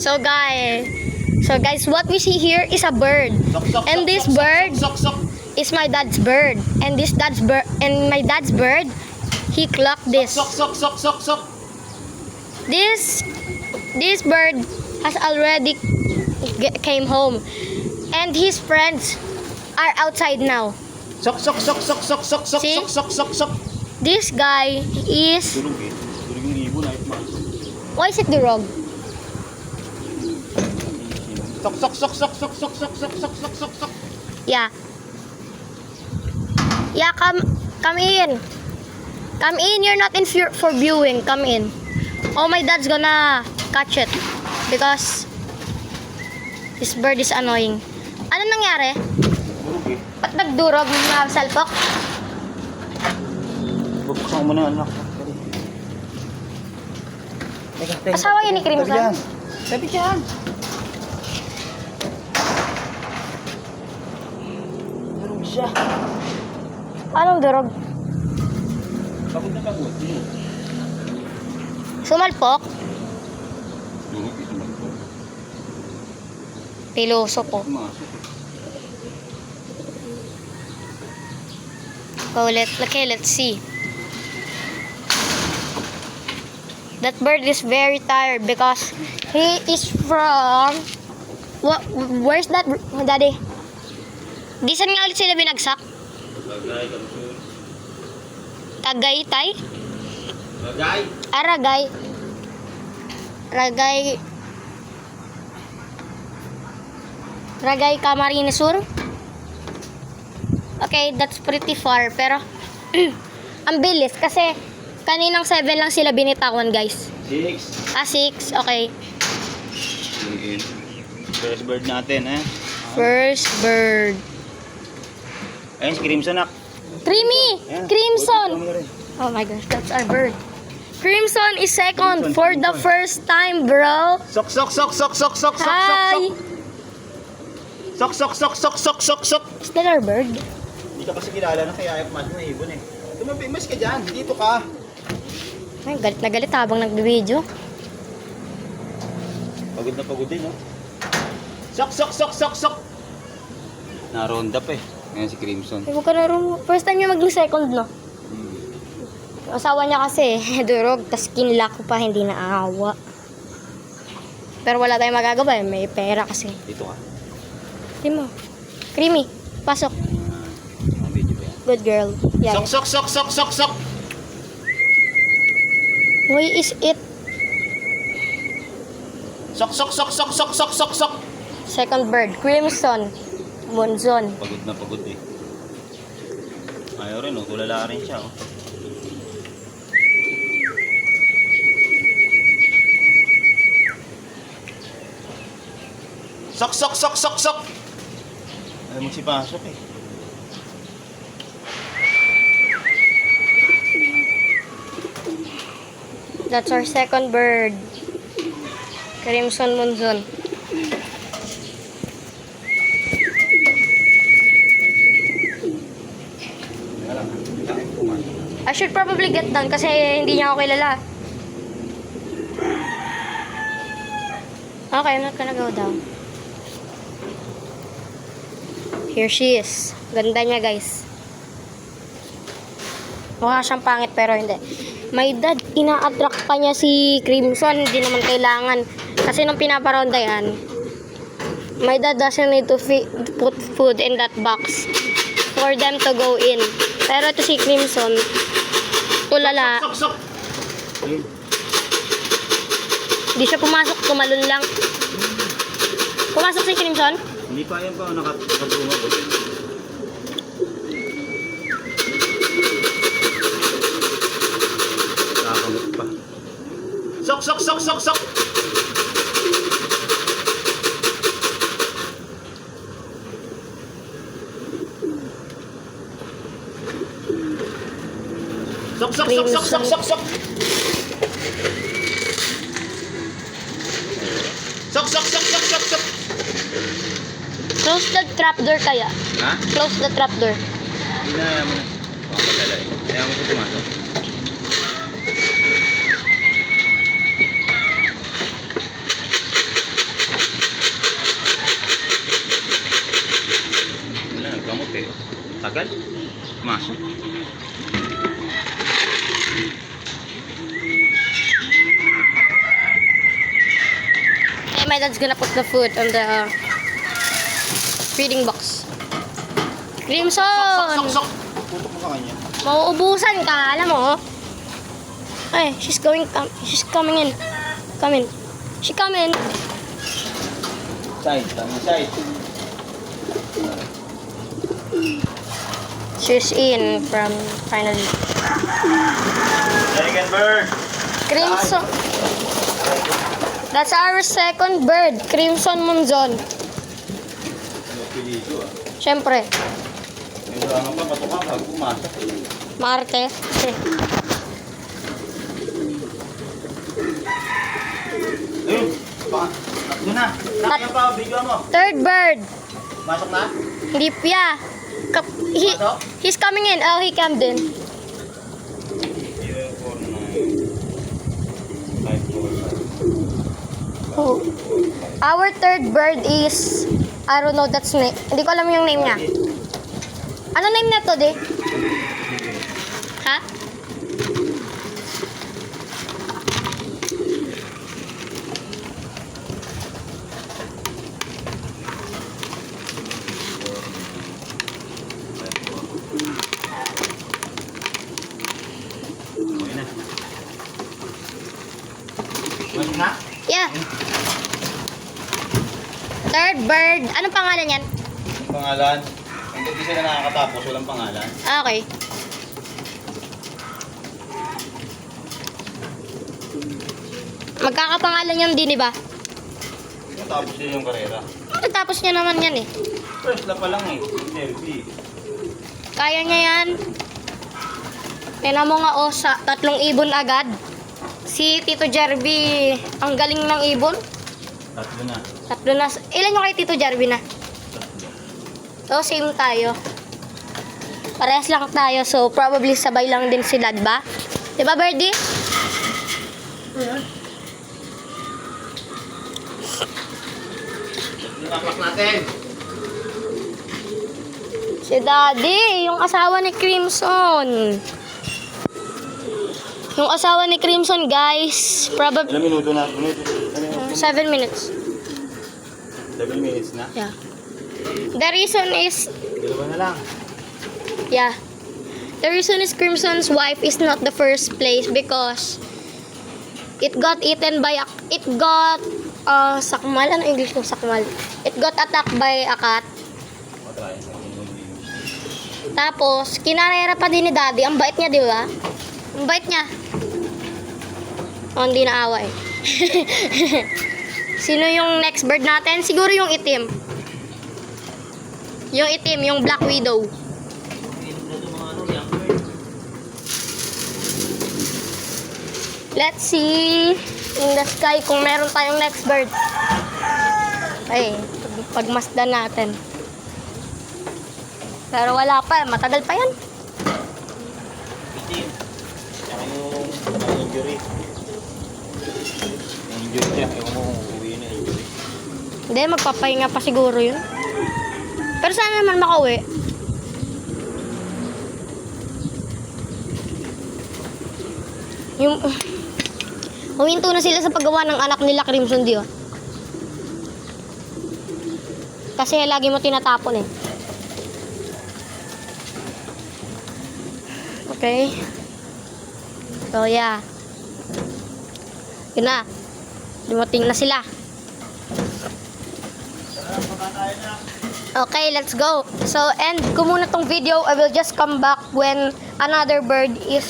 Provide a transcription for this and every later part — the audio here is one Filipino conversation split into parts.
So guys, what we see here is a bird. And this bird is my dad's bird. And my dad's bird, he clocked this. This bird has already came home. And his friends are outside now. See? This guy is... Why is it durog? Yeah. Yeah, come in. Come in, you're not in for viewing. Come in. Oh, my dad's gonna catch it because this bird is annoying. Ano nangyari? Ba't nagdurog na salpok? Bubuksan mo na, anak. Asawa yun ni Crimson? Sabi dyan. Durog siya. Anong durog? Pagod na pagod. Sumalpok? Durog, sumalpok. Piloso po. Pumasok. Oh, let's see. That bird is very tired because he is from... Where's that, Daddy? Gisan nga ulit sila binagsak? Tagaytay? Ragay. Ragay Camarines Sur? Okay, that's pretty far. Pero, ang bilis kasi kaninang 7 lang sila binitawan, guys. 6. 6. Okay. First bird natin, eh. First bird. Ayun, si Crimson, nak. Creamy! Ayan. Crimson! Oh my gosh, that's our bird. Crimson is second for the first time, bro. Sok. Hi! Sok. Is that our bird? Hindi ka kasi kilala na kaya ayaw pumasok na ibon, eh. Tumabimas ka dyan. Dito ka. Ay, galit na galit habang nag-video. Pagod na pagod din, no? Sok. Na-round up, eh. Ngayon si Crimson. Ay, huwag ka na rin. First time niya mag-second, no? Asawa niya kasi, durog, tas kinlock ko pa, hindi naawa. Pero wala tayong magagawa, eh. May pera kasi. Dito ka. Hindi mo. Creamy, pasok. Ang video ba yan? Good girl. Yeah. Sok. Why is it? Sok. Second bird, Crimson. Monzon. Pagod na pagod, eh. Ayaw rin, oh. Tulala rin siya, oh. Sok. Ayaw magsipasok, eh. That's our second bird. Crimson Monzon. I should probably get down kasi hindi niya ako kilala. Okay, I'm not gonna go down. Here she is. Ganda niya, guys. Mukha siyang pangit pero hindi. My dad, ina-attract pa niya si Crimson. Hindi naman kailangan. Kasi nung pinaparonda yan, my dad doesn't need to put food in that box for them to go in. Pero ito si Crimson, tulala. Sok. Hindi siya pumasok, tumalon lang. Pumasok si Crimson? Hindi pa yan pa, nakatulungan ko. Nakakamot pa. Sok. Sok. Sok. Close the trapdoor kaya. Ha? Close the trapdoor. Hindi na ayaw mo na. Baka magala, eh. Ayaw mo siya pumasok. Tagal. Masok. Okay, my dad's gonna put the food on the feeding box. Crimson! Sok. Putok mo ka kanya. Mauubusan ka, alam mo. Ay, she's coming in. Come in. She coming. Side. Tama side. She's in from finally. Second bird. Crimson. That's our second bird, Crimson Monzon. Pilito ah. Siyempre, Medyo ano pa, patok ka pag pumasok. Marte. Ayun. Tatlo na. Nakaya pa, video mo. Third bird. Masok na? Hindi yeah. He's coming in. Oh, he came in. 049. Oh. Our third bird is, I don't know that's name. Hindi ko alam yung name niya. Ano name na to, di? Ha? Okay na. Masok na? Yeah. Third bird. Anong pangalan yan? Pangalan? Hindi sila nakakatapos, walang pangalan. Ah, okay. Magkakapangalan yan din, di ba? Natapos yun yung karera. Tapos niya naman yan eh. First na pa lang eh, selfie. Kaya niya yan. Tingnan mo nga oh, sa 3 ibon agad. Si Tito Jerby, ang galing ng ibon. Tatlo na. 3 na. Ilan yung kay Tito Jerby na? So, same tayo. Parehas lang tayo. So, probably sabay lang din sila, diba? Diba, Birdie? Napak natin. Si Daddy, yung asawa ni Crimson. Yung asawa ni Crimson, guys. Probably Ilang minuto na? 7 minutes. 7 minutes na? Yeah. The reason is, Dalawa na lang. yeah. The reason is Crimson's wife is not the first place because it got eaten by sakmal. Ano English ng sakmal? It got attacked by a cat. Tapos, kinarera pa din ni Daddy. Ang bait niya, di ba? Ang bait niya. Oh, hindi naawa eh. Sino yung next bird natin? Siguro yung itim. Yung itim, yung Black Widow. Let's see in the sky kung meron tayong next bird. Ay, pagmasdan natin. Pero wala pa, matagal pa yan. Itim. Tsaka yung injury. Yung injury niya, ewan mo kung uwi na injury. Hindi, magpapahinga pa siguro yun. Pero sana naman makauwi. Yung huminto na sila sa paggawa ng anak nila Crimson, di ba? Kasi lagi mo tinatapon eh. Okay. So yeah. Yun na. Dumating na sila. Okay, let's go. So, end ko muna tong video. I will just come back when another bird is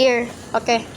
here. Okay.